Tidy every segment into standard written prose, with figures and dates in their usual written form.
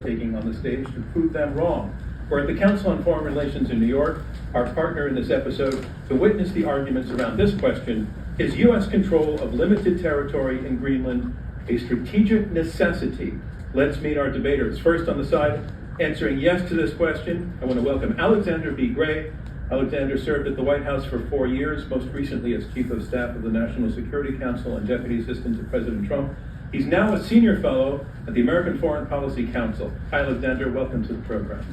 taking on the stage to prove them wrong. We're at the Council on Foreign Relations in New York. Our partner in this episode to witness the arguments around this question: is U.S. control of limited territory in Greenland a strategic necessity? Let's meet our debaters. First on the side, answering yes to this question, I want to welcome Alexander B. Gray. Alexander served at the White House for 4 years, most recently as Chief of Staff of the National Security Council and Deputy Assistant to President Trump. He's now a senior fellow at the American Foreign Policy Council. Hi, Alexander, welcome to the program.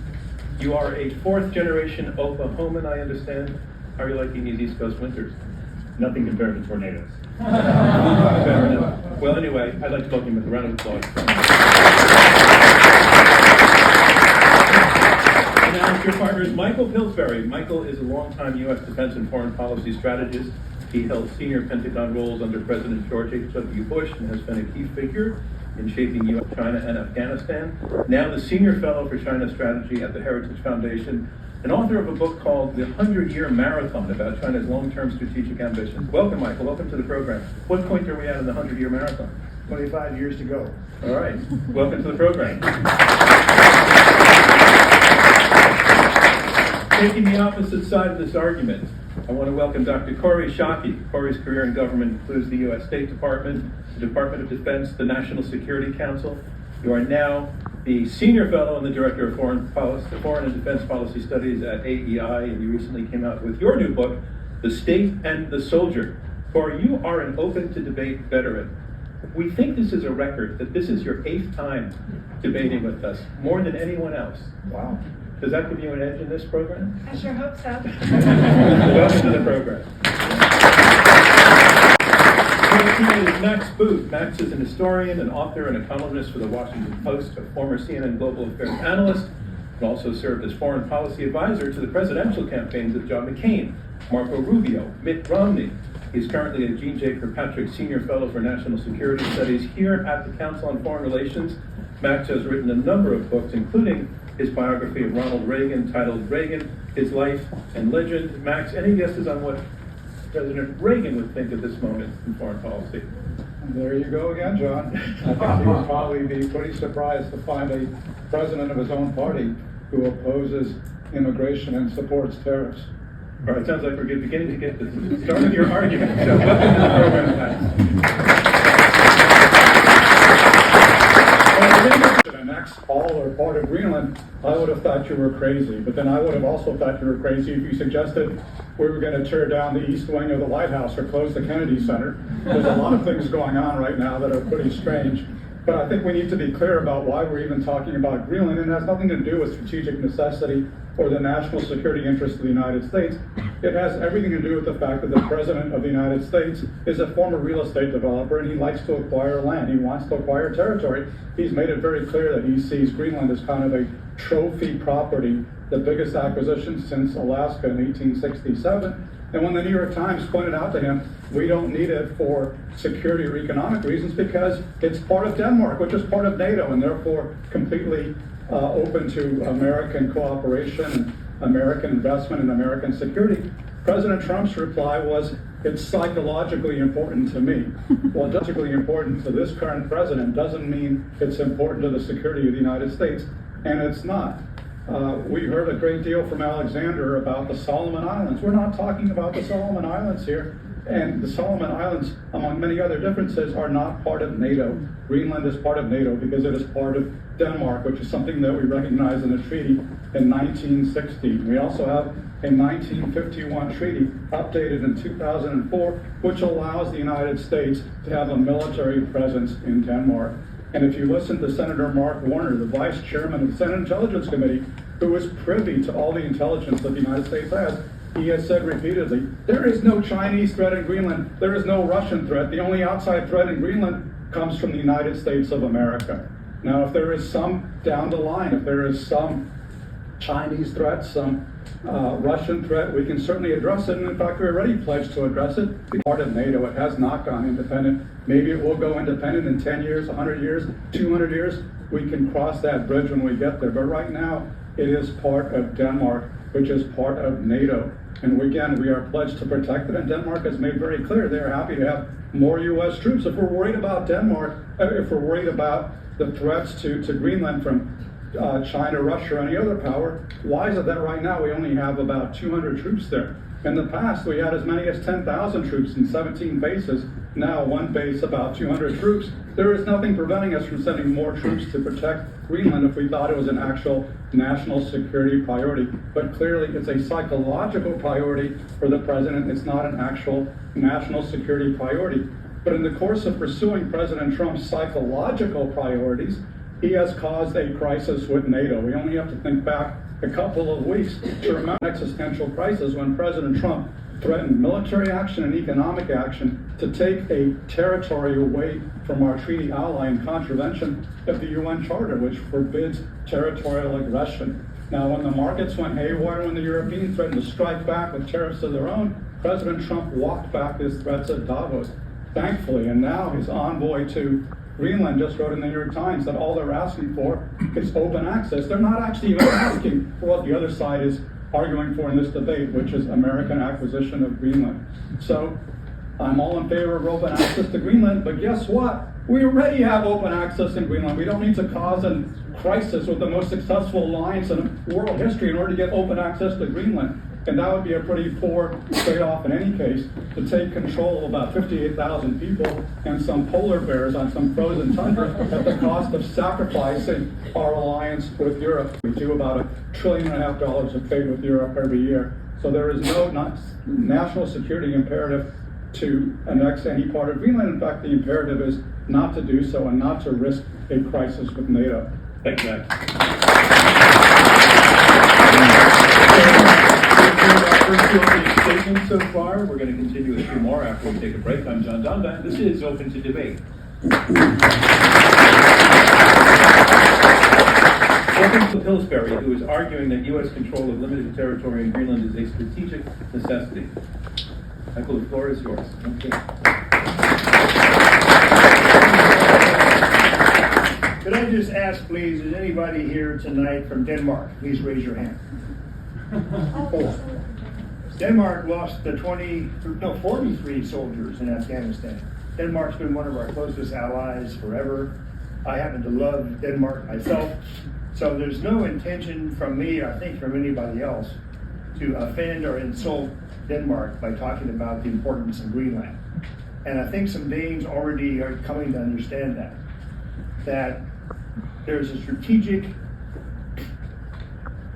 You are a fourth-generation Oklahoman, I understand. How are you liking these East Coast winters? Nothing compared to tornadoes. Fair enough. Well, anyway, I'd like to welcome you with a round of applause. And now your partner is Michael Pillsbury. Michael is a longtime U.S. defense and foreign policy strategist. He held senior Pentagon roles under President George H.W. Bush and has been a key figure in shaping U.S., China, and Afghanistan. Now the senior fellow for China strategy at the Heritage Foundation, and author of a book called The 100-Year Marathon about China's long-term strategic ambitions. Welcome, Michael. Welcome to the program. What point are we at in the 100-year marathon? 25 years to go. All right. Welcome to the program. Taking the opposite side of this argument, I want to welcome Dr. Kori Schake. Kori's career in government includes the U.S. State Department, the Department of Defense, the National Security Council. You are now the Senior Fellow and the Director of Foreign and Defense Policy Studies at AEI, and you recently came out with your new book, The State and the Soldier. Kori, you are an open-to-debate veteran. We think this is a record, that this is your 8th time debating with us, more than anyone else. Wow. Does that give you an edge in this program? I sure hope so. Welcome to the program. Here is Max Boot. Max is an historian, an author, and a columnist for the Washington Post, a former CNN Global Affairs analyst, and also served as foreign policy advisor to the presidential campaigns of John McCain, Marco Rubio, Mitt Romney. He's currently a Jean J. Kirkpatrick Senior Fellow for National Security Studies here at the Council on Foreign Relations. Max has written a number of books, including his biography of Ronald Reagan, titled Reagan, His Life and Legend. Max, any guesses on what President Reagan would think at this moment in foreign policy? There you go again, John. I think he would probably be pretty surprised to find a president of his own party who opposes immigration and supports tariffs. All right, sounds like we're beginning to get to the start of your argument. So welcome to the program, Max. All or part of Greenland, I would have thought you were crazy. But then I would have also thought you were crazy if you suggested we were going to tear down the east wing of the White House or close the Kennedy Center. There's a lot of things going on right now that are pretty strange. But I think we need to be clear about why we're even talking about Greenland. It has nothing to do with strategic necessity or the national security interest of the United States. It has everything to do with the fact that the President of the United States is a former real estate developer and he likes to acquire land. He wants to acquire territory. He's made it very clear that he sees Greenland as kind of a trophy property, the biggest acquisition since Alaska in 1867. And when the New York Times pointed out to him, we don't need it for security or economic reasons because it's part of Denmark, which is part of NATO, and therefore completely open to American cooperation and American investment in American security. President Trump's reply was, it's psychologically important to me. Well, psychologically important to this current president doesn't mean it's important to the security of the United States, and it's not. We heard a great deal from Alexander about the Solomon Islands. We're not talking about the Solomon Islands here. And the Solomon Islands, among many other differences, are not part of NATO. Greenland is part of NATO because it is part of Denmark, which is something that we recognize in the treaty in 1960. We also have a 1951 treaty updated in 2004, which allows the United States to have a military presence in Denmark. And if you listen to Senator Mark Warner, the vice chairman of the Senate Intelligence Committee, who is privy to all the intelligence that the United States has, he has said repeatedly, there is no Chinese threat in Greenland, there is no Russian threat. The only outside threat in Greenland comes from the United States of America. Now, if there is some down the line, if there is some Chinese threat, some Russian threat, we can certainly address it. And in fact, we're already pledged to address it. It's part of NATO. It has not gone independent. Maybe it will go independent in 10 years, 100 years, 200 years. We can cross that bridge when we get there. But right now, it is part of Denmark, which is part of NATO. And again, we are pledged to protect it. And Denmark has made very clear they're happy to have more U.S. troops. If we're worried about Denmark, if we're worried about the threats to Greenland from China, Russia, or any other power, why is it that right now we only have about 200 troops there? In the past, we had as many as 10,000 troops in 17 bases. Now, one base, about 200 troops. There is nothing preventing us from sending more troops to protect Greenland if we thought it was an actual national security priority. But clearly, it's a psychological priority for the president. It's not an actual national security priority. But in the course of pursuing President Trump's psychological priorities, he has caused a crisis with NATO. We only have to think back a couple of weeks to remember an existential crisis when President Trump threatened military action and economic action to take a territory away from our treaty ally in contravention of the UN Charter, which forbids territorial aggression. Now, when the markets went haywire, when the Europeans threatened to strike back with tariffs of their own, President Trump walked back his threats at Davos, thankfully. And now his envoy to Greenland just wrote in the New York Times that all they're asking for is open access. They're not actually even asking for what the other side is arguing for in this debate, which is American acquisition of Greenland. So I'm all in favor of open access to Greenland, but guess what? We already have open access in Greenland. We don't need to cause a crisis with the most successful alliance in world history in order to get open access to Greenland. And that would be a pretty poor trade-off in any case, to take control of about 58,000 people and some polar bears on some frozen tundra at the cost of sacrificing our alliance with Europe. We do about $1.5 trillion of trade with Europe every year. So there is no national security imperative to annex any part of Greenland. In fact, the imperative is not to do so and not to risk a crisis with NATO. Thanks, Matt. First two opening statements so far. We're going to continue with two more after we take a break. I'm John Donvan. This is Open to Debate. Welcome to Pillsbury, who is arguing that U.S. control of limited territory in Greenland is a strategic necessity. Michael, the floor is yours. Okay. Could I just ask, please, is anybody here tonight from Denmark? Please raise your hand. Denmark lost the 43 soldiers in Afghanistan. Denmark's been one of our closest allies forever. I happen to love Denmark myself. So there's no intention from me, or I think from anybody else, to offend or insult Denmark by talking about the importance of Greenland. And I think some Danes already are coming to understand that there's a strategic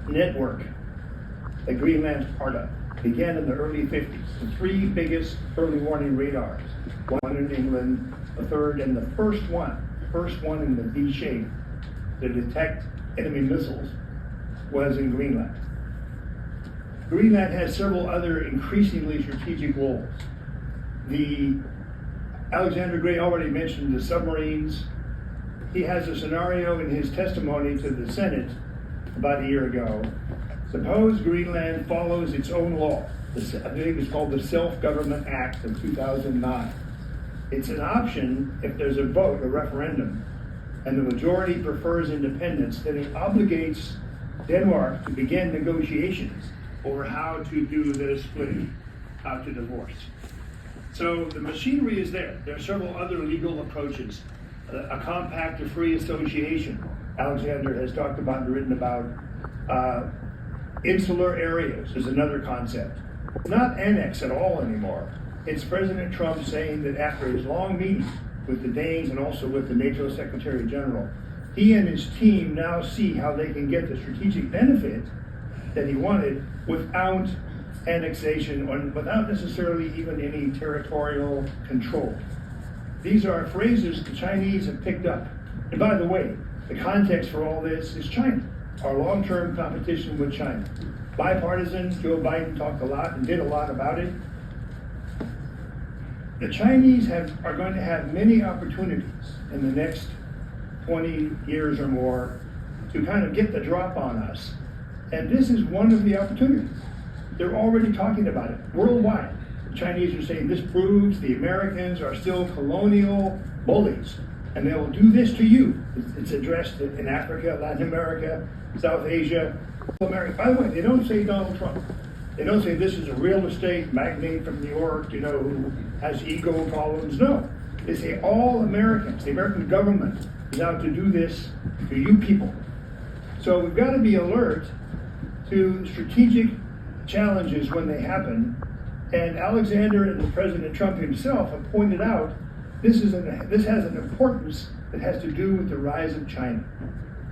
network that Greenland's part of. Began in the early 50s. The three biggest early warning radars, one in England, the third, and the first one in the V shape to detect enemy missiles was in Greenland. Greenland has several other increasingly strategic roles. Alexander Gray already mentioned the submarines. He has a scenario in his testimony to the Senate about a year ago. Suppose Greenland follows its own law. I believe it's called the Self-Government Act of 2009. It's an option if there's a vote, a referendum, and the majority prefers independence, then it obligates Denmark to begin negotiations over how to do the splitting, how to divorce. So the machinery is there. There are several other legal approaches. A compact of free association. Alexander has talked about and written about. Insular areas is another concept. Not annex at all anymore. It's President Trump saying that after his long meeting with the Danes and also with the NATO Secretary General, he and his team now see how they can get the strategic benefit that he wanted without annexation or without necessarily even any territorial control. These are phrases the Chinese have picked up. And by the way, the context for all this is China. Our long-term competition with China. Bipartisan, Joe Biden talked a lot and did a lot about it. The Chinese are going to have many opportunities in the next 20 years or more to kind of get the drop on us. And this is one of the opportunities. They're already talking about it worldwide. The Chinese are saying this proves the Americans are still colonial bullies. And they will do this to you. It's addressed in Africa, Latin America, South Asia, America. By the way, they don't say Donald Trump. They don't say this is a real estate magnate from New York, who has ego problems. No. They say all Americans, the American government is out to do this to you people. So we've got to be alert to strategic challenges when they happen. And Alexander and President Trump himself have pointed out this has an importance that has to do with the rise of China.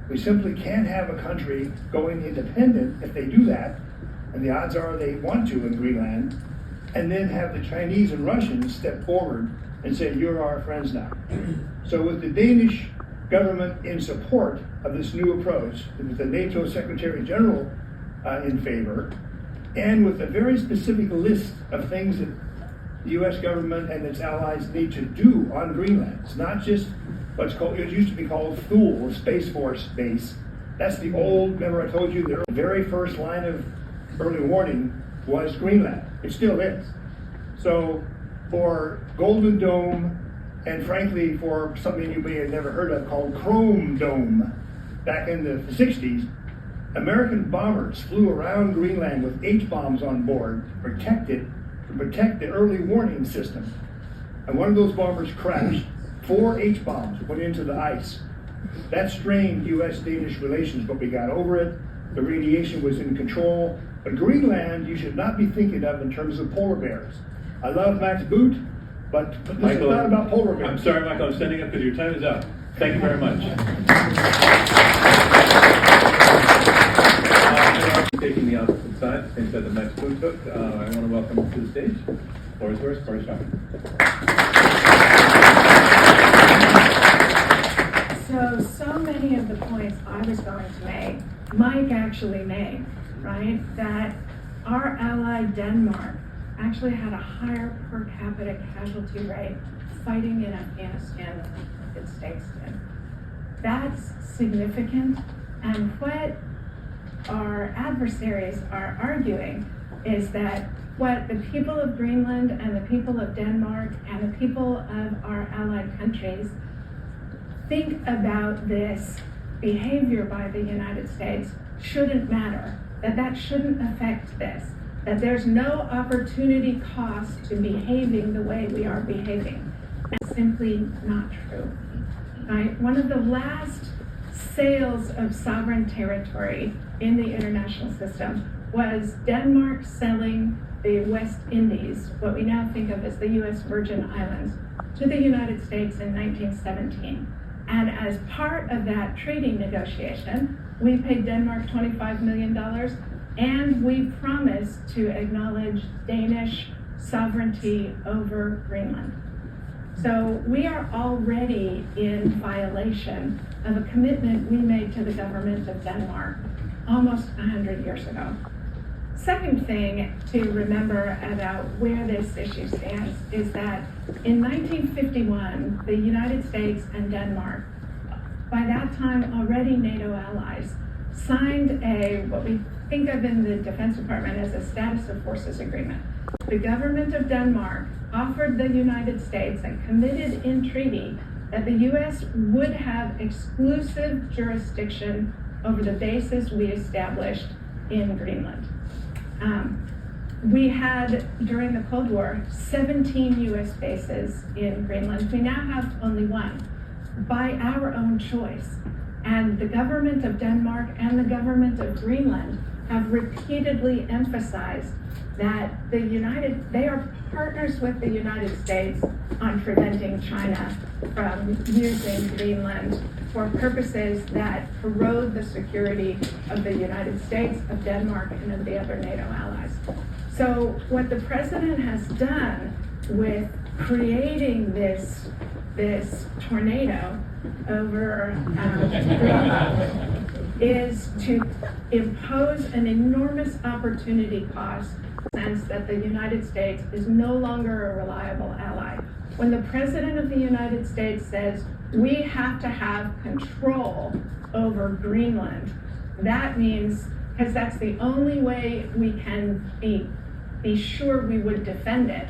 We simply can't have a country going independent if they do that, and the odds are they want to in Greenland, and then have the Chinese and Russians step forward and say, you're our friends now. So with the Danish government in support of this new approach, with the NATO Secretary General in favor, and with a very specific list of things that the U.S. government and its allies need to do on Greenland. It's not just what's called, it used to be called Thule, Space Force Base. That's the old, remember I told you, the very first line of early warning was Greenland. It still is. So for Golden Dome, and frankly for something you may have never heard of called Chrome Dome, back in the 60s, American bombers flew around Greenland with H-bombs on board to protect the early warning system. And one of those bombers crashed. 4 H-bombs went into the ice. That strained U.S.-Danish relations, but we got over it. The radiation was in control. But Greenland, you should not be thinking of in terms of polar bears. I love Max Boot, but this Michael, is not about polar bears. I'm sorry, Michael, I'm standing up because your time is up. Thank you very much. Taking the opposite side, same side that Max Boot took, I want to welcome him to the stage. Floor is yours, Corey Schauer. So many of the points I was going to make, Mike actually made, right? That our ally Denmark actually had a higher per capita casualty rate fighting in Afghanistan than the United States did. That's significant, and what our adversaries are arguing is that what the people of Greenland and the people of Denmark and the people of our allied countries think about this behavior by the United States shouldn't matter, that shouldn't affect this, that there's no opportunity cost to behaving the way we are behaving. That's simply not true, right? One of the last sales of sovereign territory in the international system was Denmark selling the West Indies, what we now think of as the U.S. Virgin Islands, to the United States in 1917. And as part of that treaty negotiation, we paid Denmark $25 million, and we promised to acknowledge Danish sovereignty over Greenland. So we are already in violation of a commitment we made to the government of Denmark almost 100 years ago. Second thing to remember about where this issue stands is that in 1951, the United States and Denmark, by that time already NATO allies, signed what we think of in the Defense Department as a status of forces agreement. The government of Denmark offered the United States and committed in treaty that the U.S. would have exclusive jurisdiction over the bases we established in Greenland. We had, during the Cold War, 17 U.S. bases in Greenland. We now have only one, by our own choice. And the government of Denmark and the government of Greenland have repeatedly emphasized that they are partners with the United States on preventing China from using Greenland for purposes that erode the security of the United States, of Denmark, and of the other NATO allies. So what the president has done with creating this tornado over is to impose an enormous opportunity cost, sense that the United States is no longer a reliable ally. When the President of the United States says we have to have control over Greenland, that means, because that's the only way we can be sure we would defend it,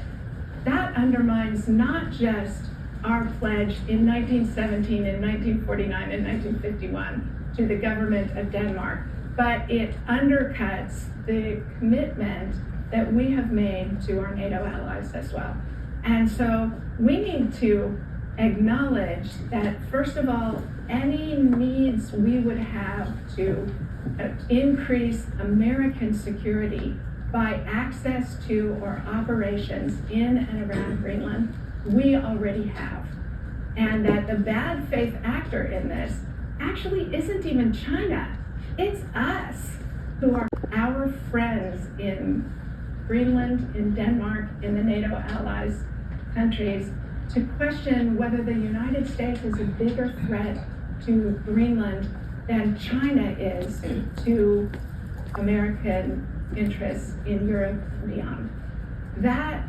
that undermines not just our pledge in 1917 and 1949 and 1951 to the government of Denmark, but it undercuts the commitment that we have made to our NATO allies as well. And so we need to acknowledge that, first of all, any needs we would have to increase American security by access to or operations in and around Greenland, we already have. And that the bad faith actor in this actually isn't even China. It's us who are our friends in Greenland, in Denmark, in the NATO allies countries, to question whether the United States is a bigger threat to Greenland than China is to American interests in Europe and beyond. That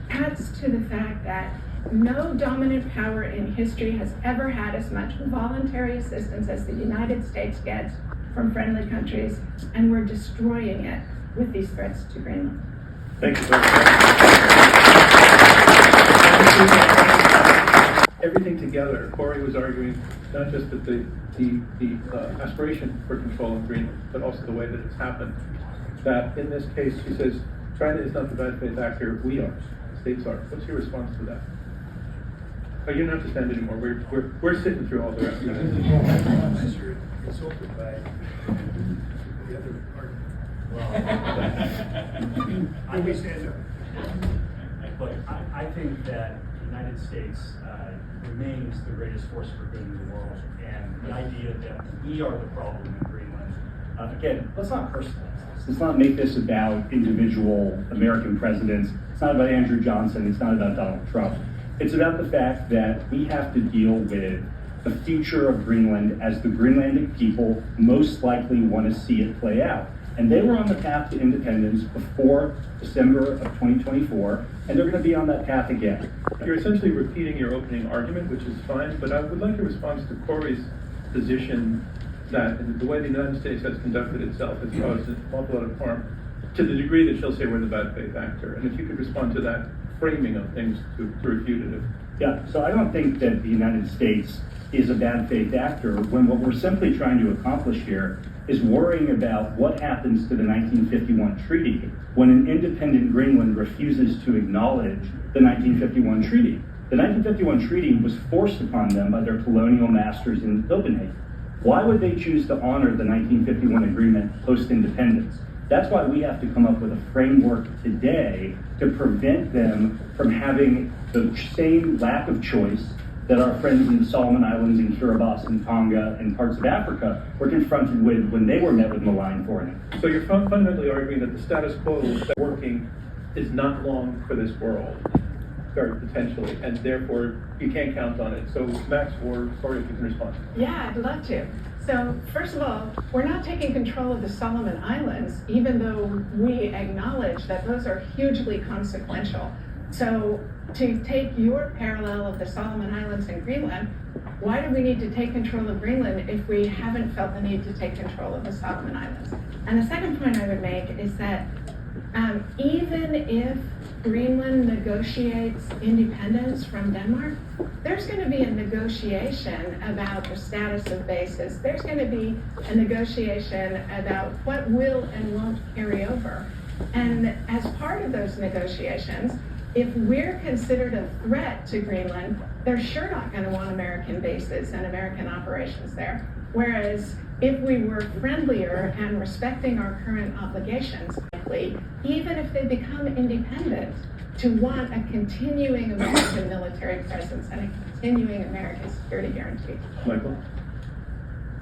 cuts to the fact that no dominant power in history has ever had as much voluntary assistance as the United States gets from friendly countries, and we're destroying it with these threats to Greenland. Thank you very much. Everything together, Corey was arguing not just that the aspiration for control of Greenland, but also the way that it's happened. That in this case, she says, China is not the bad faith actor, we are, the states are. What's your response to that? Oh, you don't have to stand anymore. We're sitting through all the rest of it. You're insulted by the other argument. I we stand up. But I think that the United States remains the greatest force for good in the world, and the idea that we are the problem in Greenland. Again, let's not personalize this. Let's not make this about individual American presidents. It's not about Andrew Johnson. It's not about Donald Trump. It's about the fact that we have to deal with the future of Greenland as the Greenlandic people most likely want to see it play out. And they were on the path to independence before December of 2024, and they're going to be on that path again. You're essentially repeating your opening argument, which is fine, but I would like a response to Corey's position that the way the United States has conducted itself has caused an awful lot of harm, to the degree that she'll say we're the bad faith actor. And if you could respond to that framing of things to refute it. Yeah, so I don't think that the United States is a bad faith actor when what we're simply trying to accomplish here is worrying about what happens to the 1951 treaty when an independent Greenland refuses to acknowledge the 1951 treaty. The 1951 treaty was forced upon them by their colonial masters in Copenhagen. Why would they choose to honor the 1951 agreement post-independence? That's why we have to come up with a framework today to prevent them from having the same lack of choice that our friends in the Solomon Islands and Kiribati and Tonga and parts of Africa were confronted with when they were met with malign foreign. So you're fundamentally arguing that the status quo that's working is not long for this world, or potentially, and therefore you can't count on it. So Max or Corey, if you can respond. Yeah, I'd love to. So first of all, we're not taking control of the Solomon Islands, even though we acknowledge that those are hugely consequential. So to take your parallel of the Solomon Islands and Greenland, why do we need to take control of Greenland if we haven't felt the need to take control of the Solomon Islands? And the second point I would make is that even if Greenland negotiates independence from Denmark, there's going to be a negotiation about the status of bases. There's going to be a negotiation about what will and won't carry over. And as part of those negotiations, if we're considered a threat to Greenland, they're sure not going to want American bases and American operations there. Whereas if we were friendlier and respecting our current obligations, even if they become independent, to want a continuing American military presence and a continuing American security guarantee. Michael?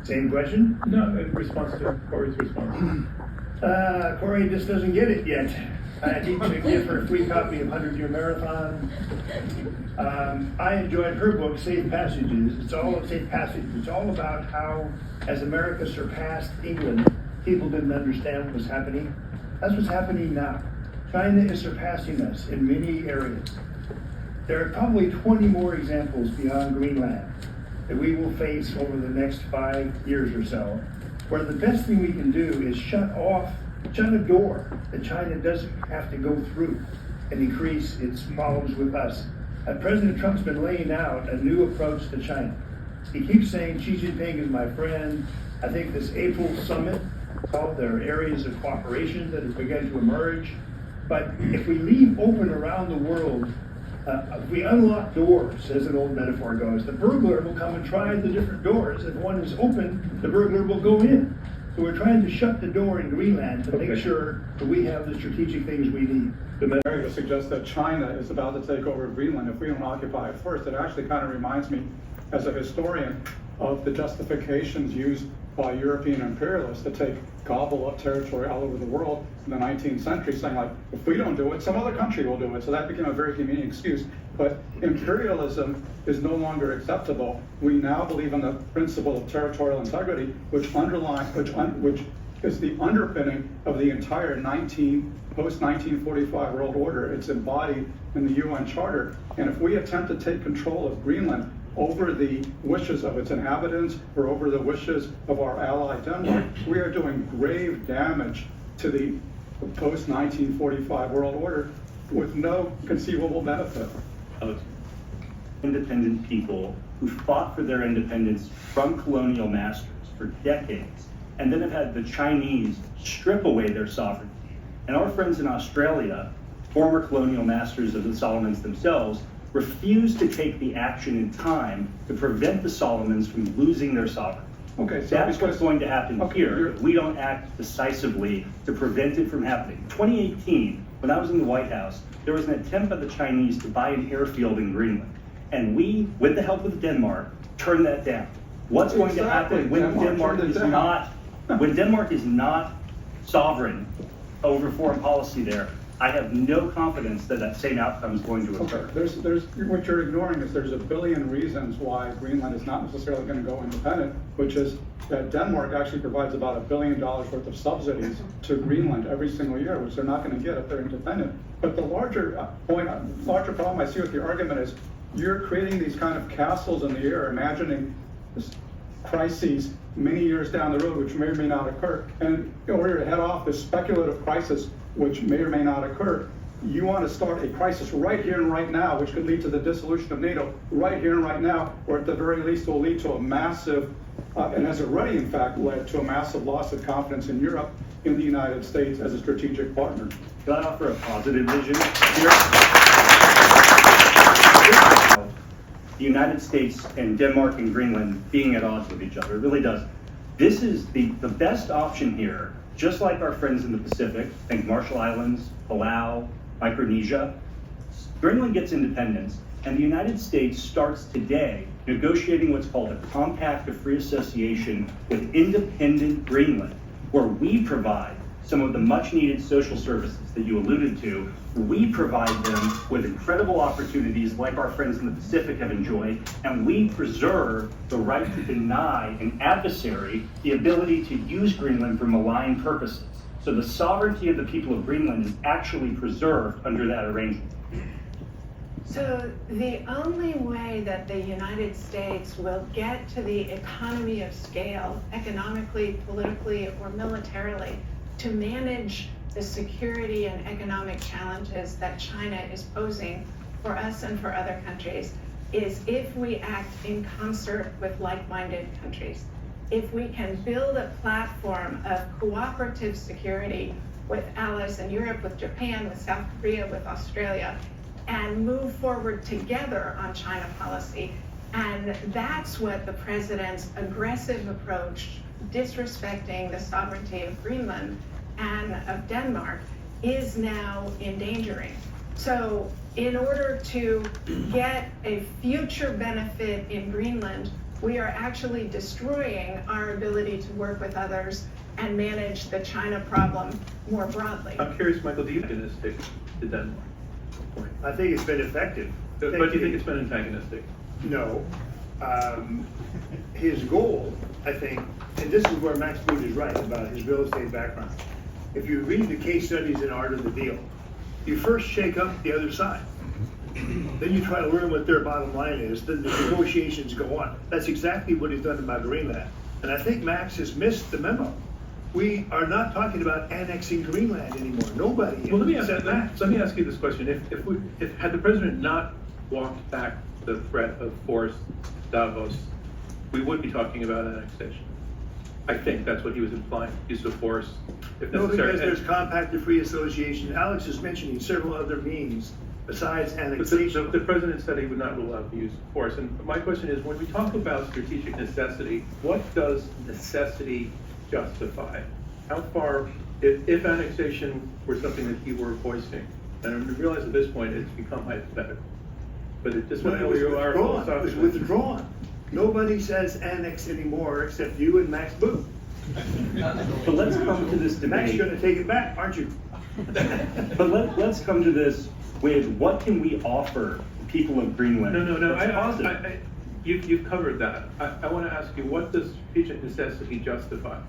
Same question? No, in response to Corey's response. Corey just doesn't get it yet. I need to give her a free copy of 100-Year Marathon. I enjoyed her book, Safe Passages. It's all a safe passage. It's all about how, as America surpassed England, people didn't understand what was happening. That's what's happening now. China is surpassing us in many areas. There are probably 20 more examples beyond Greenland that we will face over the next 5 years or so, where the best thing we can do is shut a door that China doesn't have to go through and increase its problems with us. President Trump's been laying out a new approach to China. He keeps saying Xi Jinping is my friend. I think this April summit, there are areas of cooperation that have begun to emerge. But if we leave open around the world If we unlock doors, as an old metaphor goes, the burglar will come and try the different doors. If one is open, the burglar will go in. So we're trying to shut the door in Greenland to make sure that we have the strategic things we need. The narrative suggests that China is about to take over Greenland if we don't occupy it first. It actually kind of reminds me, as a historian, of the justifications used by European imperialists to take gobble up territory all over the world in the 19th century, saying like, if we don't do it, some other country will do it. So that became a very convenient excuse. But imperialism is no longer acceptable. We now believe in the principle of territorial integrity, which is the underpinning of the entire post-1945 world order. It's embodied in the UN Charter. And if we attempt to take control of Greenland over the wishes of its inhabitants or over the wishes of our ally Denmark, we are doing grave damage to the post-1945 world order with no conceivable benefit. Independent people who fought for their independence from colonial masters for decades, and then have had the Chinese strip away their sovereignty. And our friends in Australia, former colonial masters of the Solomons themselves, refused to take the action in time to prevent the Solomons from losing their sovereignty. Okay, so that's what's going to happen here if we don't act decisively to prevent it from happening. In 2018, when I was in the White House, there was an attempt by the Chinese to buy an airfield in Greenland. And we, with the help of Denmark, turned that down. What's going to happen when Denmark is not sovereign over foreign policy there? I have no confidence that that same outcome is going to occur. What you're ignoring is there's a billion reasons why Greenland is not necessarily going to go independent, which is that Denmark actually provides about $1 billion worth of subsidies to Greenland every single year, which they're not going to get if they're independent. But the larger problem I see with your argument is you're creating these kind of castles in the air, imagining this crises many years down the road, which may or may not occur. And in order to head off this speculative crisis, which may or may not occur, you want to start a crisis right here and right now, which could lead to the dissolution of NATO right here and right now, or at the very least will lead to a massive, and has already in fact led to a massive loss of confidence in Europe, in the United States as a strategic partner. Can I offer a positive vision here? The United States and Denmark and Greenland being at odds with each other. It really does. This is the best option here, just like our friends in the Pacific, think Marshall Islands, Palau, Micronesia. Greenland gets independence, and the United States starts today negotiating what's called a Compact of Free Association with independent Greenland, where we provide some of the much needed social services that you alluded to. We provide them with incredible opportunities like our friends in the Pacific have enjoyed, and we preserve the right to deny an adversary the ability to use Greenland for malign purposes. So the sovereignty of the people of Greenland is actually preserved under that arrangement. So the only way that the United States will get to the economy of scale, economically, politically, or militarily, to manage the security and economic challenges that China is posing for us and for other countries is if we act in concert with like-minded countries. If we can build a platform of cooperative security with allies in Europe, with Japan, with South Korea, with Australia, and move forward together on China policy. And that's what the president's aggressive approach, disrespecting the sovereignty of Greenland and of Denmark, is now endangering. So in order to get a future benefit in Greenland, we are actually destroying our ability to work with others and manage the China problem more broadly. I'm curious, Michael, do you think this stick to Denmark? I think it's been effective. But do you think it's been antagonistic? No. His goal, I think, and this is where Max Boot is right about his real estate background. If you read the case studies in Art of the Deal, you first shake up the other side. Then you try to learn what their bottom line is, then the negotiations go on. That's exactly what he's done about Greenland. And I think Max has missed the memo. We are not talking about annexing Greenland anymore. Nobody. Well, let me ask you this question. If had the president not walked back the threat of forced Davos, we would be talking about annexation. I think that's what he was implying, use of force, if No, necessary. because there's Compact of Free Association. Alex is mentioning several other means besides But annexation. the president said he would not rule out the use of force. And my question is, when we talk about strategic necessity, what does necessity justify? How far, if annexation were something that you were voicing, and I realize at this point it's become hypothetical, but it just want to know where you are. It was philosophically. withdrawn. Nobody says annex anymore except you and Max Boone. But let's come to this Max, debate. you're gonna take it back, aren't you? But let's come to this with what can we offer the people of Greenland? No. that's positive? You've covered that. I want to ask you, what does strategic necessity justify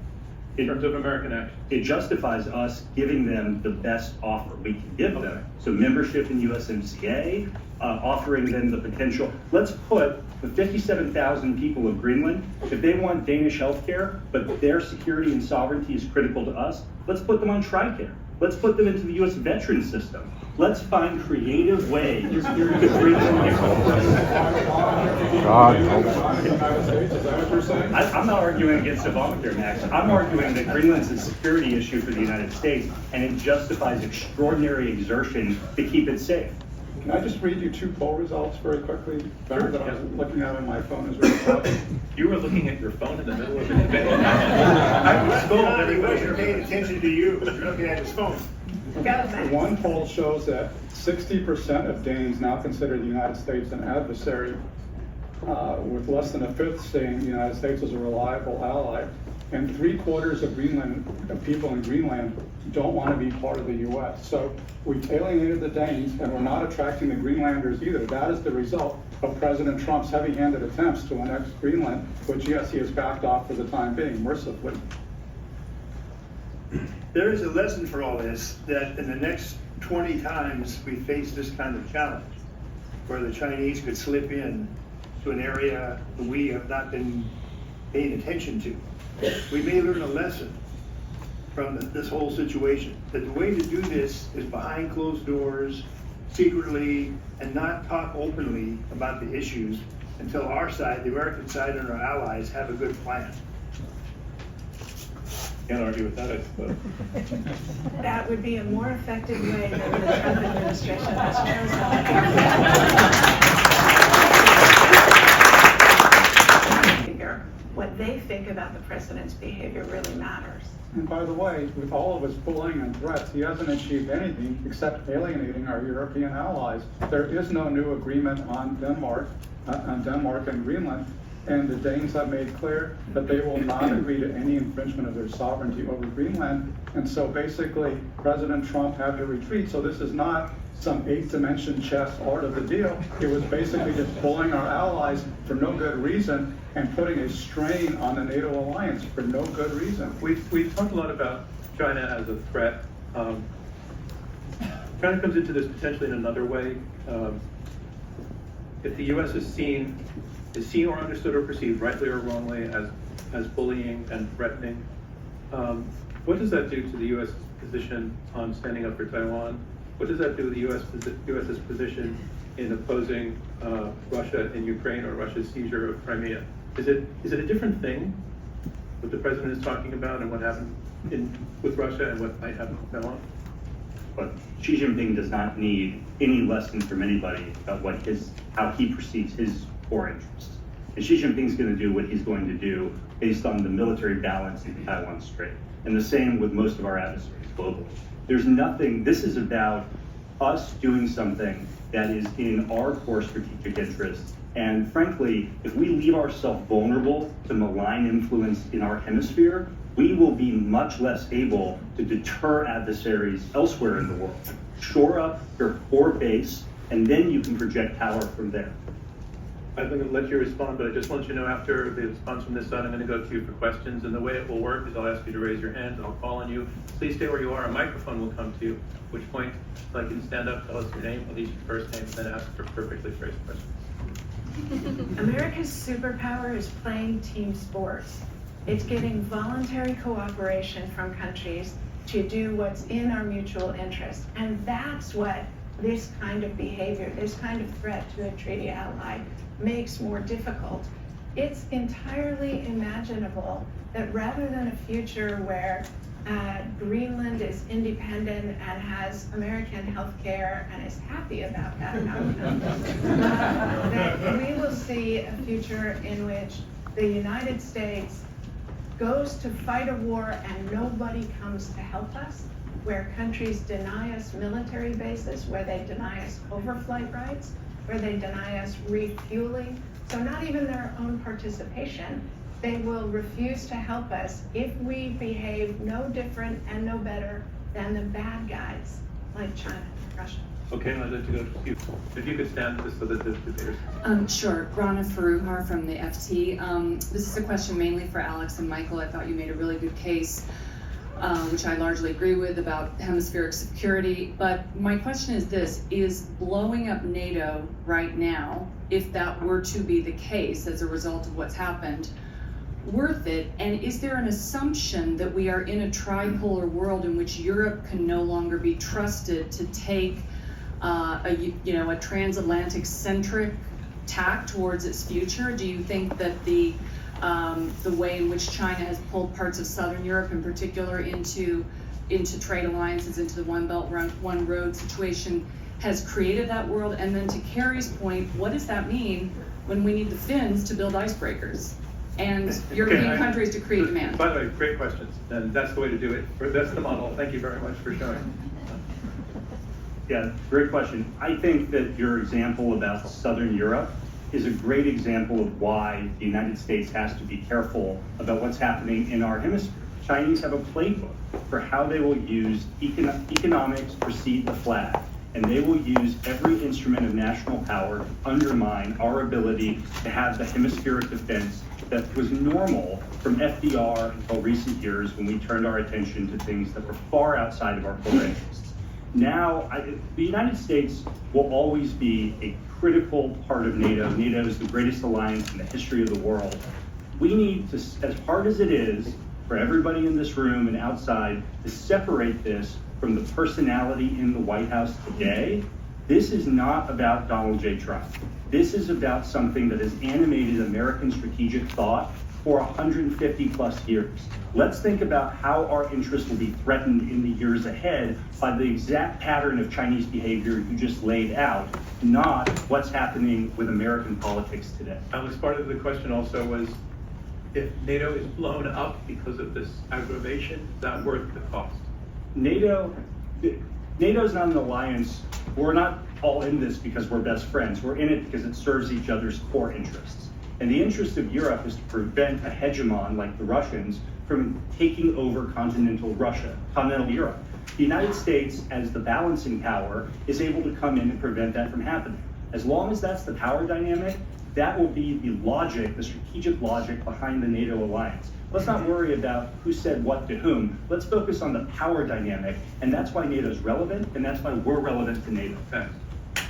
in terms of American action? It justifies us giving them the best offer we can give them. So membership in USMCA, offering them the potential. Let's put the 57,000 people of Greenland, if they want Danish healthcare, but their security and sovereignty is critical to us, let's put them on TRICARE. Let's put them into the US veteran system. Let's find creative ways to bring them I'm not arguing against Obamacare, Max. I'm arguing that Greenland's a security issue for the United States, and it justifies extraordinary exertion to keep it safe. Can I just read you two poll results very quickly? Better that I was looking at on my phone as we were talking. You were looking at your phone in the middle of the debate. I was told everybody You're paying attention to you, you're looking at his phone. Go, Max. One poll shows that 60% of Danes now consider the United States an adversary, with less than a fifth saying the United States is a reliable ally. And 3/4 of people in Greenland don't want to be part of the U.S. So we've alienated the Danes, and we're not attracting the Greenlanders either. That is the result of President Trump's heavy-handed attempts to annex Greenland, which, yes, he has backed off for the time being, mercifully. There is a lesson for all this, that in the next 20 times we face this kind of challenge, where the Chinese could slip in to an area that we have not been paying attention to, we may learn a lesson from this whole situation, that the way to do this is behind closed doors, secretly, and not talk openly about the issues until our side, the American side, and our allies have a good plan. Can't argue with that, I suppose. That would be a more effective way than the Trump administration has chosen. What they think about the president's behavior really matters. And by the way, with all of his bullying and threats, he hasn't achieved anything except alienating our European allies. There is no new agreement on Denmark and Greenland, and the Danes have made clear that they will not agree to any infringement of their sovereignty over Greenland. And so basically, President Trump had to retreat. So this is not some 8-dimension chess art of the deal. It was basically just bullying our allies for no good reason and putting a strain on the NATO alliance for no good reason. We've talked a lot about China as a threat. China comes into this potentially in another way. If the U.S. is seen or understood or perceived, rightly or wrongly, as bullying and threatening, what does that do to the U.S. position on standing up for Taiwan? What does that do to the U.S.'s position in opposing Russia in Ukraine or Russia's seizure of Crimea? Is it a different thing, what the president is talking about and what happened with Russia and what might happen with Taiwan? But Xi Jinping does not need any lesson from anybody about how he perceives his core interests. And Xi Jinping's going to do what he's going to do based on the military balance in the Taiwan Strait. And the same with most of our adversaries globally. There's nothing, this is about us doing something that is in our core strategic interests. And frankly, if we leave ourselves vulnerable to malign influence in our hemisphere, we will be much less able to deter adversaries elsewhere in the world. Shore up your core base, and then you can project power from there. I'm going to let you respond, but I just want you to know after the response from this side, I'm going to go to you for questions. And the way it will work is I'll ask you to raise your hand, and I'll call on you. Please stay where you are. A microphone will come to you, at which point I'd like you to stand up, tell us your name, at least your first name, and then ask for perfectly phrased questions. America's superpower is playing team sports. It's getting voluntary cooperation from countries to do what's in our mutual interest. And that's what this kind of behavior, this kind of threat to a treaty ally makes more difficult. It's entirely imaginable that rather than a future where Greenland is independent and has American health care and is happy about that outcome. That we will see a future in which the United States goes to fight a war and nobody comes to help us, where countries deny us military bases, where they deny us overflight rights, where they deny us refueling. So not even their own participation. They will refuse to help us if we behave no different and no better than the bad guys like China and Russia. Okay, I'd like to go to you. If you could stand just so that the debaters. Sure. Grana Faruhar from the FT. This is a question mainly for Alex and Michael. I thought you made a really good case, which I largely agree with, about hemispheric security. But my question is this: is blowing up NATO right now, if that were to be the case as a result of what's happened, worth it? And is there an assumption that we are in a tripolar world in which Europe can no longer be trusted to take a transatlantic centric tack towards its future? Do you think that the way in which China has pulled parts of Southern Europe in particular into trade alliances, into the One Belt, One Road situation, has created that world? And then to Carrie's point, what does that mean when we need the Finns to build icebreakers and European countries to create demand? By the way, great questions, and that's the way to do it. That's the model. Thank you very much for showing. Yeah, great question. I think that your example about Southern Europe is a great example of why the United States has to be careful about what's happening in our hemisphere. Chinese have a playbook for how they will use economics precede the flag, and they will use every instrument of national power to undermine our ability to have the hemispheric defense that was normal from FDR until recent years, when we turned our attention to things that were far outside of our core interests. Now, the United States will always be a critical part of NATO. NATO is the greatest alliance in the history of the world. We need to, as hard as it is for everybody in this room and outside, to separate this from the personality in the White House today. This is not about Donald J. Trump. This is about something that has animated American strategic thought for 150 plus years. Let's think about how our interests will be threatened in the years ahead by the exact pattern of Chinese behavior you just laid out, not what's happening with American politics today. Alex, part of the question also was, if NATO is blown up because of this aggravation, is that worth the cost? NATO's not an alliance. We're not all in this because we're best friends. We're in it because it serves each other's core interests. And the interest of Europe is to prevent a hegemon like the Russians from taking over continental Europe. The United States, as the balancing power, is able to come in and prevent that from happening. As long as that's the power dynamic, that will be the logic, the strategic logic behind the NATO alliance. Let's not worry about who said what to whom. Let's focus on the power dynamic, and that's why NATO is relevant, and that's why we're relevant to NATO. Thanks.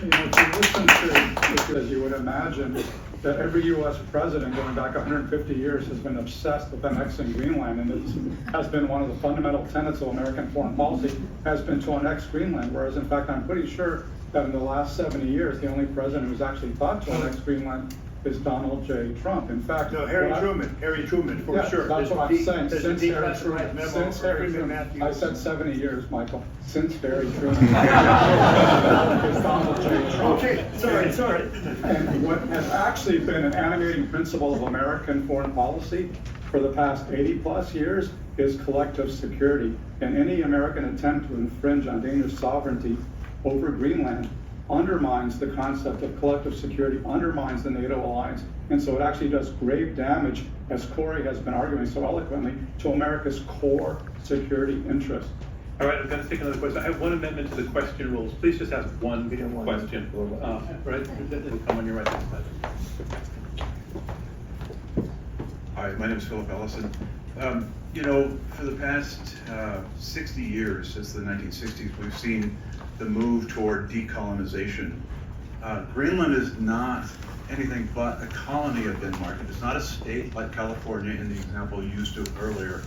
You know, if you listen to this, you would imagine that every U.S. president going back 150 years has been obsessed with annexing Greenland, and this has been one of the fundamental tenets of American foreign policy, has been to annex Greenland, whereas in fact I'm pretty sure that in the last 70 years, the only president who's actually thought to annex Greenland is Donald J. Trump. In fact, No, Harry Truman, for yeah, sure. that's what I'm saying. There's Since a Harry declassified Truman, memo since from Harry Freeman Truman, Matthews. I said 70 years, Michael. Since Harry Truman is Donald J. Trump. Okay, sorry. And what has actually been an animating principle of American foreign policy for the past 80 plus years is collective security. And any American attempt to infringe on Danish sovereignty over Greenland undermines the concept of collective security, undermines the NATO alliance, and so it actually does grave damage, as Corey has been arguing so eloquently, to America's core security interests. All right, I'm going to take another question. I have one amendment to the question rules. Please just ask one question. Right, it'll come on your right hand side. Hi, my name is Philip Ellison. You know, for the past 60 years, since the 1960s, we've seen the move toward decolonization. Greenland is not anything but a colony of Denmark. It is not a state like California in the example you used to earlier.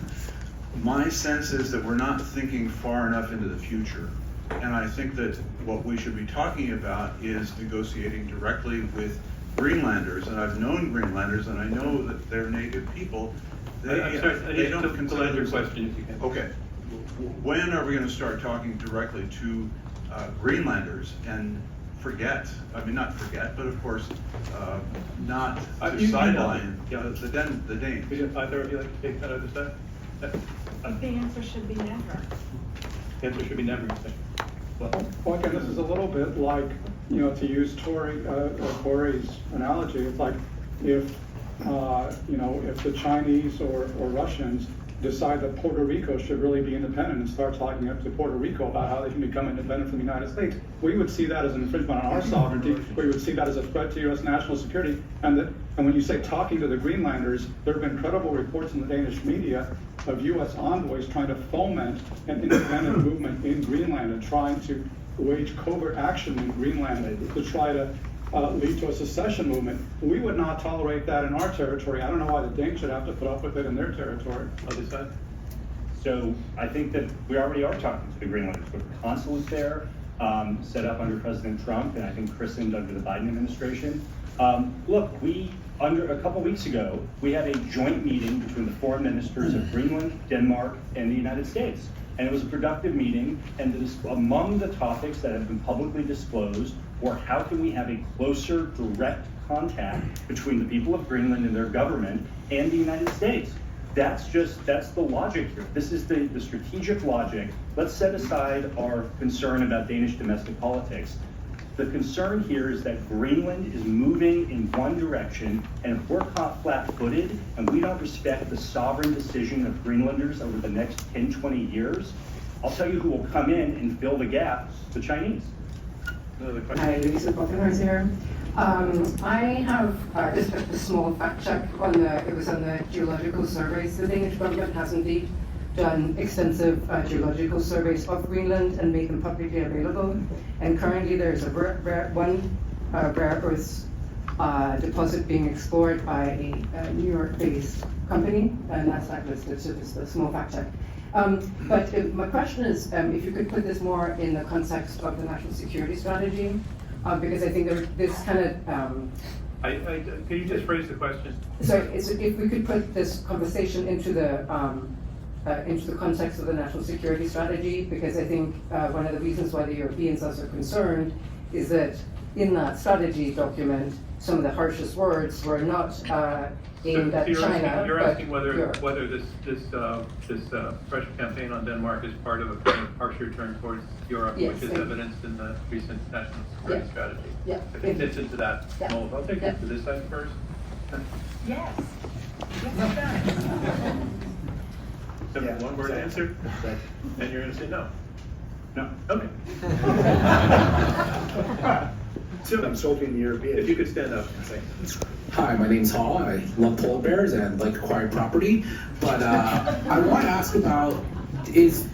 My sense is that we're not thinking far enough into the future. And I think that what we should be talking about is negotiating directly with Greenlanders. And I've known Greenlanders, and I know that they're native people. I'm sorry, I they need don't to consider land your themselves- question if you can. Okay. when are we going to start talking directly to Greenlanders and not forget, but of course, not to sideline the Danes? Would either of you like to take that other side? The answer should be never. The answer should be never, you think? Well, again, this is a little bit like, to use Corey's analogy, it's like if the Chinese or Russians decide that Puerto Rico should really be independent and start talking up to Puerto Rico about how they can become independent from the United States, we would see that as an infringement on our sovereignty. We would see that as a threat to U.S. national security. And when you say talking to the Greenlanders, there have been credible reports in the Danish media of U.S. envoys trying to foment an independent movement in Greenland and trying to wage covert action in Greenland to try to lead to a secession movement. We would not tolerate that in our territory. I don't know why the Danes should have to put up with it in their territory. Other side? So I think that we already are talking to the Greenlanders. We have a consulate there, set up under President Trump, and I think christened under the Biden administration. Look, a couple weeks ago, we had a joint meeting between the foreign ministers of Greenland, Denmark, and the United States. And it was a productive meeting, and among the topics that have been publicly disclosed were how can we have a closer direct contact between the people of Greenland and their government and the United States. That's the logic here. This is the strategic logic. Let's set aside our concern about Danish domestic politics. The concern here is that Greenland is moving in one direction, and if we're caught flat-footed and we don't respect the sovereign decision of Greenlanders over the next 10, 20 years, I'll tell you who will come in and fill the gap: the Chinese. Another question? Hi, Lisa Butler here. I have just a small fact check on it was on the geological surveys. The Danish government has indeed done extensive geological surveys of Greenland and made them publicly available. And currently there's one rare earth deposit being explored by a New York-based company, and that's not listed, so just a small fact check. But my question is, if you could put this more in the context of the national security strategy, because I think this kind of... Can you just phrase the question? So if we could put this conversation into the context of the national security strategy, because I think one of the reasons why the Europeans are so concerned is that in that strategy document, some of the harshest words were not aimed at China. You're asking whether Europe. this pressure campaign on Denmark is part of a kind of harsher turn towards Europe, Yes, which is evidenced in the recent national security Yeah. strategy. Yeah. I think fits into that Yeah. mold. I'll take Yeah. it to this side first. Yes. Yes, it does. So Yeah. one word answer, and you're going to say no. No. Okay. Still insulting the Europeans. If you could stand up and say. Hi, my name's Hall. I love polar bears and like acquired property. But I want to ask about, is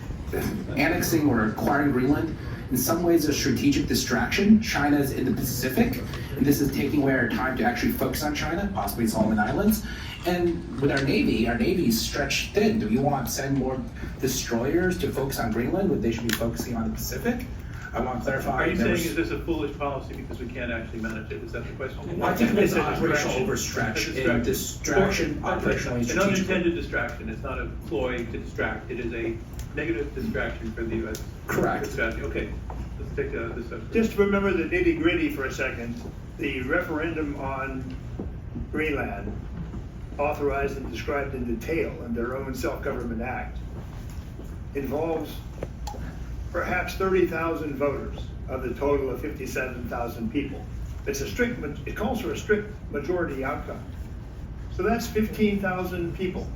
annexing or acquiring Greenland in some ways a strategic distraction? China's in the Pacific, and this is taking away our time to actually focus on China, possibly Solomon Islands. And with our Navy is stretched thin. Do we want to send more destroyers to focus on Greenland when they should be focusing on the Pacific? I want to clarify. Are you saying is this a foolish policy because we can't actually manage it? Is that the question? I think it's an operational distraction. overstretch and distraction operationally An strategically. unintended distraction. It's not a ploy to distract. It is a negative distraction for the U.S. Correct. strategy. Okay, let's take this up. Just remember the nitty-gritty for a second. The referendum on Greenland, authorized and described in detail in their own self-government act, involves perhaps 30,000 voters of the total of 57,000 people. It calls for a strict majority outcome. So that's 15,000 people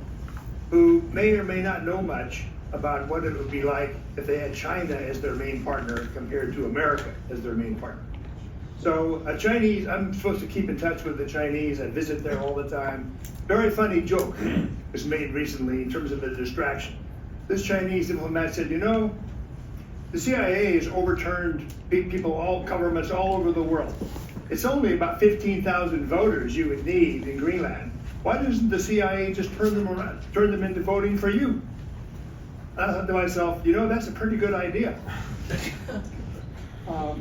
who may or may not know much about what it would be like if they had China as their main partner compared to America as their main partner. So I'm supposed to keep in touch with the Chinese. I visit there all the time. Very funny joke was made recently in terms of the distraction. This Chinese diplomat said, the CIA has overturned governments all over the world. It's only about 15,000 voters you would need in Greenland. Why doesn't the CIA just turn them into voting for you? I thought to myself, that's a pretty good idea.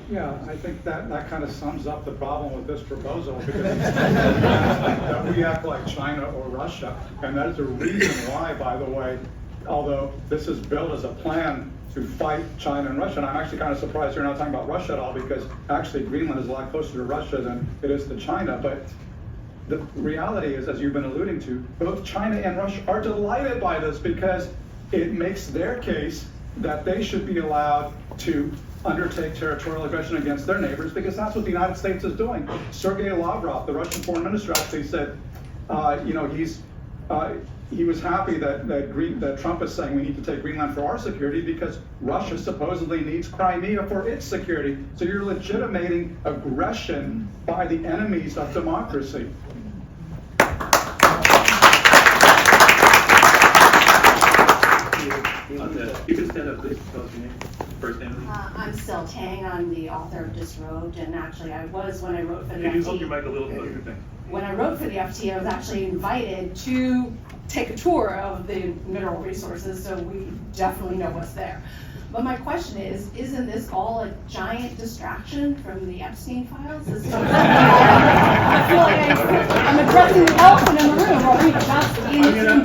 Yeah, I think that kind of sums up the problem with this proposal, because that we act like China or Russia, and that is the reason why, by the way, although this is billed as a plan to fight China and Russia. And I'm actually kind of surprised you're not talking about Russia at all, because actually Greenland is a lot closer to Russia than it is to China. But the reality is, as you've been alluding to, both China and Russia are delighted by this because it makes their case that they should be allowed to undertake territorial aggression against their neighbors, because that's what the United States is doing. Sergei Lavrov, the Russian foreign minister, actually said, he was happy that Trump is saying we need to take Greenland for our security because Russia supposedly needs Crimea for its security. So you're legitimating aggression by the enemies of democracy. You can stand up, please. Tell us your name. First name. I'm Still Tang. I'm the author of Disrobed, and actually I was, when I wrote for the Can you hold FT. your mic a little closer? Thing. When I wrote for the FT, I was actually invited to take a tour of the mineral resources, so we definitely know what's there. But my question is, isn't this all a giant distraction from the Epstein files? I feel like I'm addressing the elephant in the room. Are we just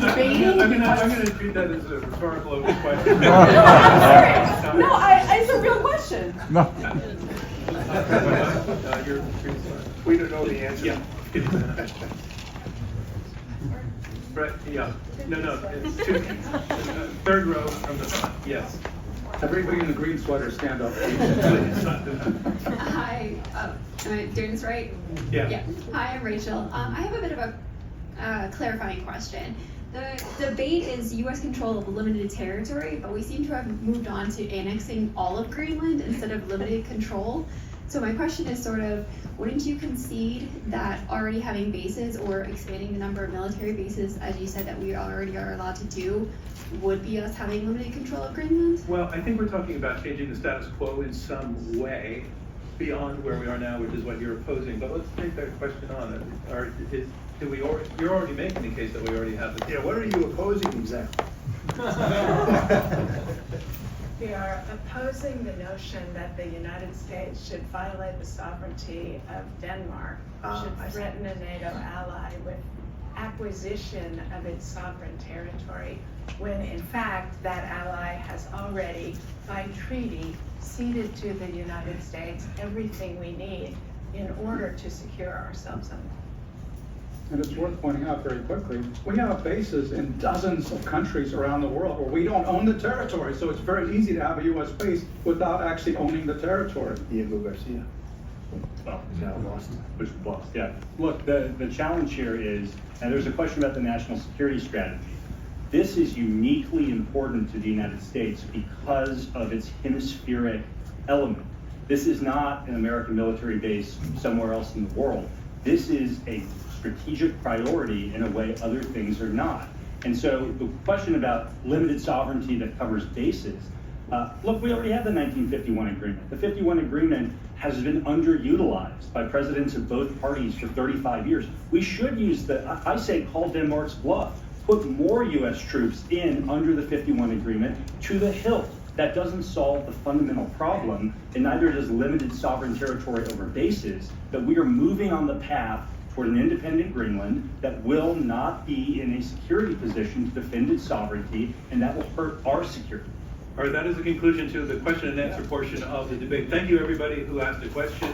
debating? I'm gonna treat that as a rhetorical open question. No, I'm serious. No, it's a real question. We don't know the answer. Yeah. Right, yeah. No, it's two. Third row from the front, yes. Everybody in the green sweater, stand up. Hi, am I doing this right? Yeah. Hi, I'm Rachel. I have a bit of a clarifying question. The debate is U.S. control of limited territory, but we seem to have moved on to annexing all of Greenland instead of limited control. So my question is sort of, wouldn't you concede that already having bases or expanding the number of military bases, as you said that we already are allowed to do, would be us having limited control of Greenland? Well, I think we're talking about changing the status quo in some way beyond where we are now, which is what you're opposing. But let's take that question on. You're already making the case that we already have it. Yeah, what are you opposing exactly? We are opposing the notion that the United States should violate the sovereignty of Denmark, should threaten a NATO ally with acquisition of its sovereign territory, when in fact that ally has already, by treaty, ceded to the United States everything we need in order to secure ourselves on. And it's worth pointing out very quickly, we have bases in dozens of countries around the world where we don't own the territory, so it's very easy to have a U.S. base without actually owning the territory. Diego Garcia. Well, Now lost. which lost, yeah. Look, the challenge here is, and there's a question about the national security strategy. This is uniquely important to the United States because of its hemispheric element. This is not an American military base somewhere else in the world. This is a strategic priority in a way other things are not. And so the question about limited sovereignty that covers bases, look, we already have the 1951 agreement. The 51 agreement has been underutilized by presidents of both parties for 35 years. We should use I say call Denmark's bluff. Put more US troops in under the 51 agreement to the hilt. That doesn't solve the fundamental problem, and neither does limited sovereign territory over bases, that we are moving on the path toward an independent Greenland that will not be in a security position to defend its sovereignty, and that will hurt our security. All right, that is the conclusion to the question and answer portion of the debate. Thank you, everybody who asked a question.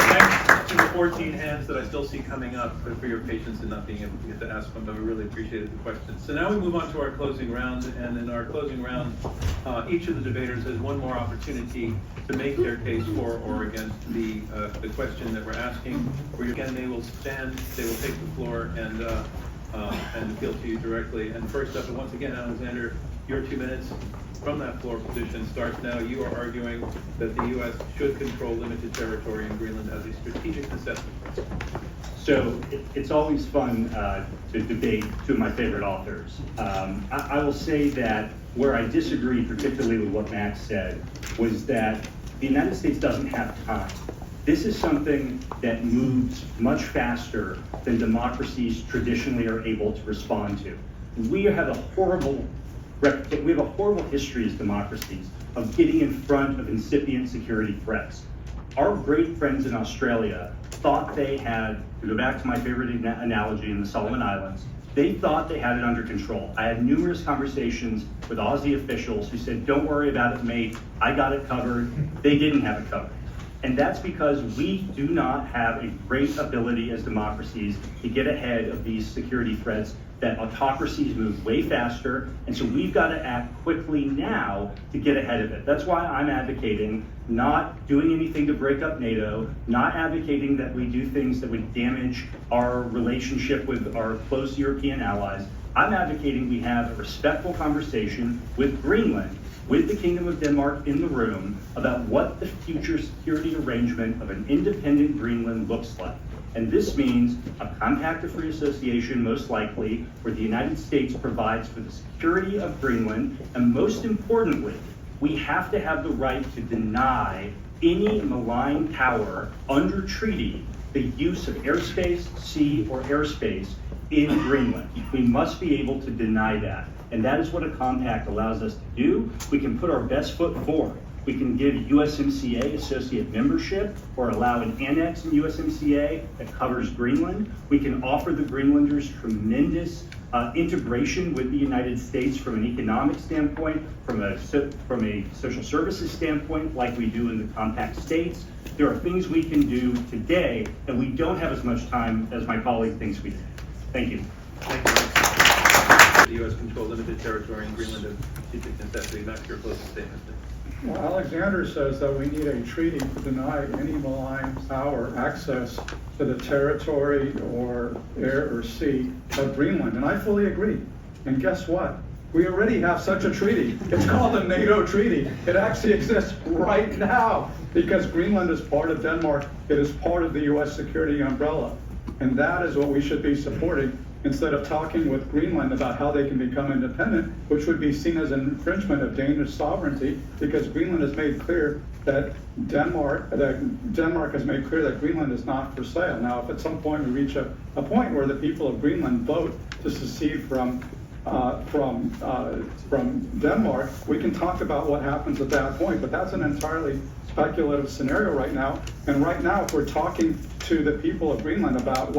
Thanks to the 14 hands that I still see coming up for your patience in not being able to get to ask them, but we really appreciated the questions. So now we move on to our closing round, and in our closing round, each of the debaters has one more opportunity to make their case for or against the question that we're asking. Where again, they will stand, they will take the floor, and appeal to you directly. And first up, and once again, Alexander, your 2 minutes from that floor position starts now. You are arguing that the U.S. should control limited territory in Greenland as a strategic necessity. So it's always fun to debate two of my favorite authors. I will say that where I disagree particularly with what Max said was that the United States doesn't have time. This is something that moves much faster than democracies traditionally are able to respond to. We have a horrible history as democracies of getting in front of incipient security threats. Our great friends in Australia thought they had, to go back to my favorite analogy in the Solomon Islands, they thought they had it under control. I had numerous conversations with Aussie officials who said, don't worry about it, mate, I got it covered. They didn't have it covered. And that's because we do not have a great ability as democracies to get ahead of these security threats, that autocracies move way faster, and so we've got to act quickly now to get ahead of it. That's why I'm advocating not doing anything to break up NATO, not advocating that we do things that would damage our relationship with our close European allies. I'm advocating we have a respectful conversation with Greenland, with the Kingdom of Denmark in the room, about what the future security arrangement of an independent Greenland looks like. And this means a compact of free association, most likely, where the United States provides for the security of Greenland, and most importantly, we have to have the right to deny any malign power under treaty the use of airspace, sea, or airspace in Greenland. We must be able to deny that. And that is what a compact allows us to do. We can put our best foot forward. We can give USMCA associate membership or allow an annex in USMCA that covers Greenland. We can offer the Greenlanders tremendous integration with the United States from an economic standpoint, from a social services standpoint, like we do in the compact states. There are things we can do today, and we don't have as much time as my colleague thinks we do. Thank you. Thank you. The U.S. control limited territory in Greenland of strategic necessity. Max, your closing statement. Well, Alexander says that we need a treaty to deny any malign power access to the territory or air or sea of Greenland, and I fully agree. And guess what? We already have such a treaty. It's called the NATO treaty. It actually exists right now because Greenland is part of Denmark. It is part of the U.S. security umbrella. And that is what we should be supporting instead of talking with Greenland about how they can become independent, which would be seen as an infringement of Danish sovereignty, because Greenland has made clear that Denmark has made clear that Greenland is not for sale. Now, if at some point we reach a point where the people of Greenland vote to secede from Denmark, we can talk about what happens at that point, but that's an entirely speculative scenario right now. And right now, if we're talking to the people of Greenland about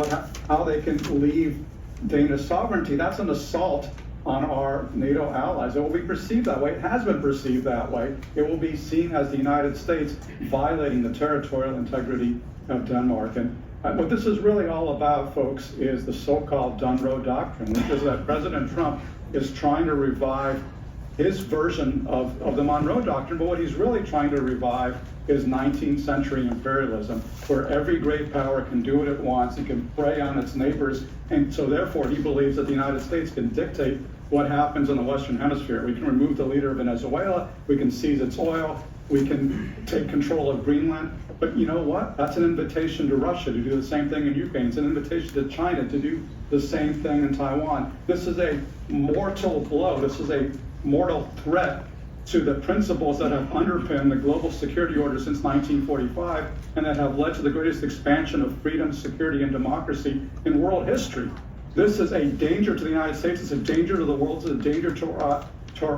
how they can leave Danish sovereignty, that's an assault on our NATO allies. It will be perceived that way. It has been perceived that way. It will be seen as the United States violating the territorial integrity of Denmark. And what this is really all about, folks, is the so-called Dunroe Doctrine, which is that President Trump is trying to revive his version of the Monroe Doctrine, but what he's really trying to revive is 19th century imperialism, where every great power can do what it wants, it can prey on its neighbors, and so therefore he believes that the United States can dictate what happens in the Western Hemisphere. We can remove the leader of Venezuela, we can seize its oil, we can take control of Greenland, but you know what? That's an invitation to Russia to do the same thing in Ukraine. It's an invitation to China to do the same thing in Taiwan. This is a mortal blow. This is a mortal threat to the principles that have underpinned the global security order since 1945 and that have led to the greatest expansion of freedom, security, and democracy in world history. This is a danger to the United States. It's a danger to the world. It's a danger to our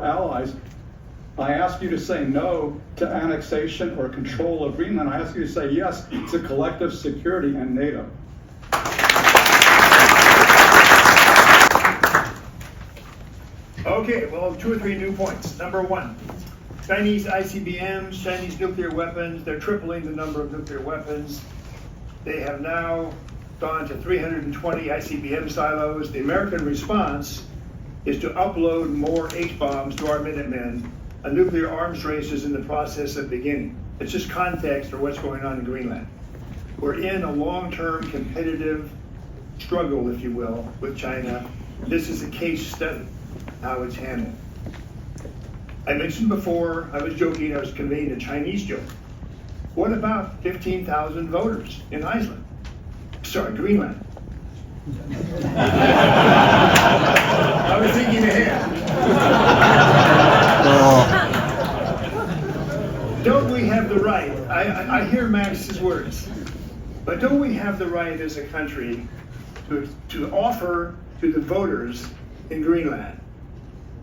allies. I ask you to say no to annexation or control of Greenland. I ask you to say yes to collective security and NATO. Okay, well, 2 or 3 new points. Number 1, Chinese ICBMs, Chinese nuclear weapons, they're tripling the number of nuclear weapons. They have now gone to 320 ICBM silos. The American response is to upload more H-bombs to our Minutemen. A nuclear arms race is in the process of beginning. It's just context for what's going on in Greenland. We're in a long-term competitive struggle, if you will, with China. This is a case study, how it's handled. I mentioned before, I was joking, I was conveying a Chinese joke. What about 15,000 voters in Iceland? Sorry, Greenland. I was thinking ahead. Don't we have the right, I hear Max's words, but don't we have the right as a country to offer to the voters in Greenland,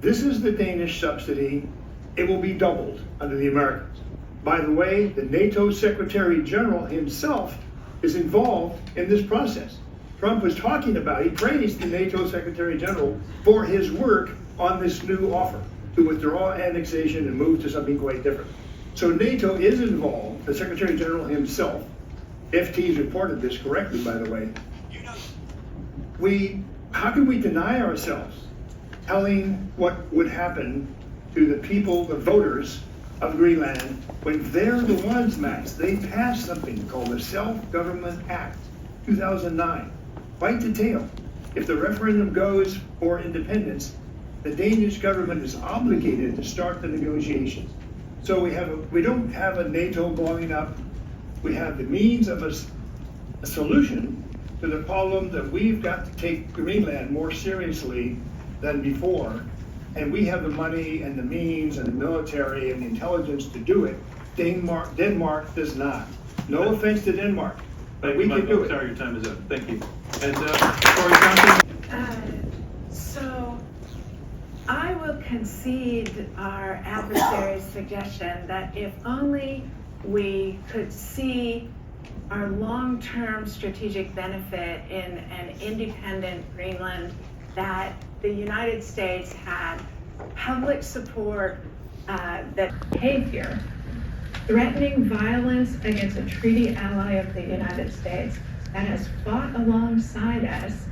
this is the Danish subsidy, it will be doubled under the Americans. By the way, the NATO Secretary General himself is involved in this process. Trump was talking about, he praised the NATO Secretary General for his work on this new offer to withdraw annexation and move to something quite different. So NATO is involved, the Secretary General himself. FT's reported this correctly, by the way. How can we deny ourselves telling what would happen to the people, the voters of Greenland, when they're the ones, Max, they passed something called the Self-Government Act, 2009, quite detailed. If the referendum goes for independence, the Danish government is obligated to start the negotiations. So we don't have a NATO blowing up. We have the means of a solution to the problem that we've got to take Greenland more seriously than before. And we have the money and the means and the military and the intelligence to do it. Denmark does not. No offense to Denmark, but we can do it. Sorry, your time is up. Thank you. And Corey Johnson? So I will concede our adversary's suggestion that if only we could see our long-term strategic benefit in an independent Greenland, that the United States had public support that behavior, threatening violence against a treaty ally of the United States that has fought alongside us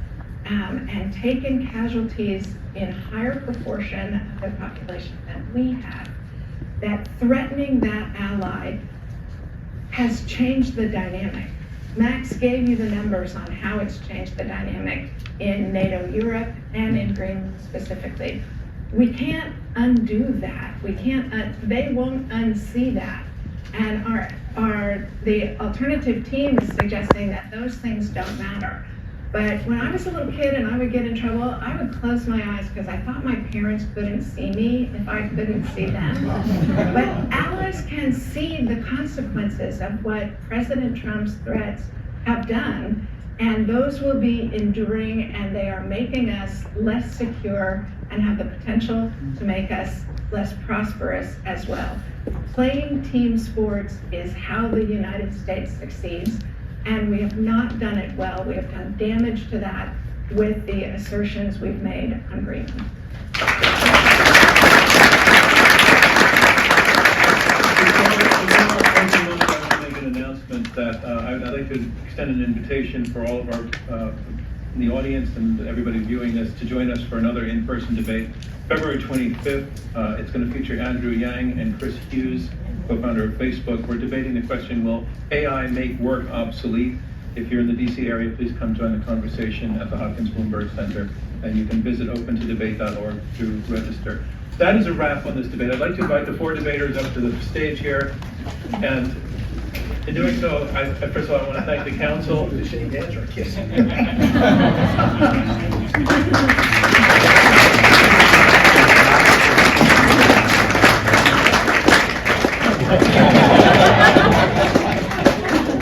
and taken casualties in higher proportion of the population than we have, that threatening that ally has changed the dynamic. Max gave you the numbers on how it's changed the dynamic in NATO Europe and in Greenland specifically. We can't undo that. We can't. They won't unsee that. And the alternative team is suggesting that those things don't matter. But when I was a little kid and I would get in trouble, I would close my eyes because I thought my parents couldn't see me if I couldn't see them. But allies can see the consequences of what President Trump's threats have done, and those will be enduring, and they are making us less secure and have the potential to make us less prosperous as well. Playing team sports is how the United States succeeds, and we have not done it well. We have done damage to that with the assertions we've made on Greenland. That I'd like to extend an invitation for all of our in the audience and everybody viewing this to join us for another in-person debate. February 25th, it's going to feature Andrew Yang and Chris Hughes, co-founder of Facebook. We're debating the question, will AI make work obsolete? If you're in the DC area, please come join the conversation at the Hopkins Bloomberg Center, and you can visit opentodebate.org to register. That is a wrap on this debate. I'd like to invite the four debaters up to the stage here, and in doing so, first of all, I want to thank the council. Shake hands or kiss. I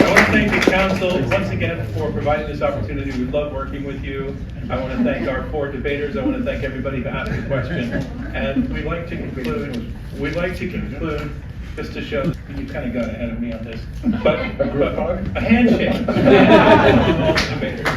want to thank the council once again for providing this opportunity. We love working with you. I want to thank our four debaters. I want to thank everybody who asked a question. And we'd like to conclude just to show you kind of got ahead of me on this, but a handshake. All the debaters.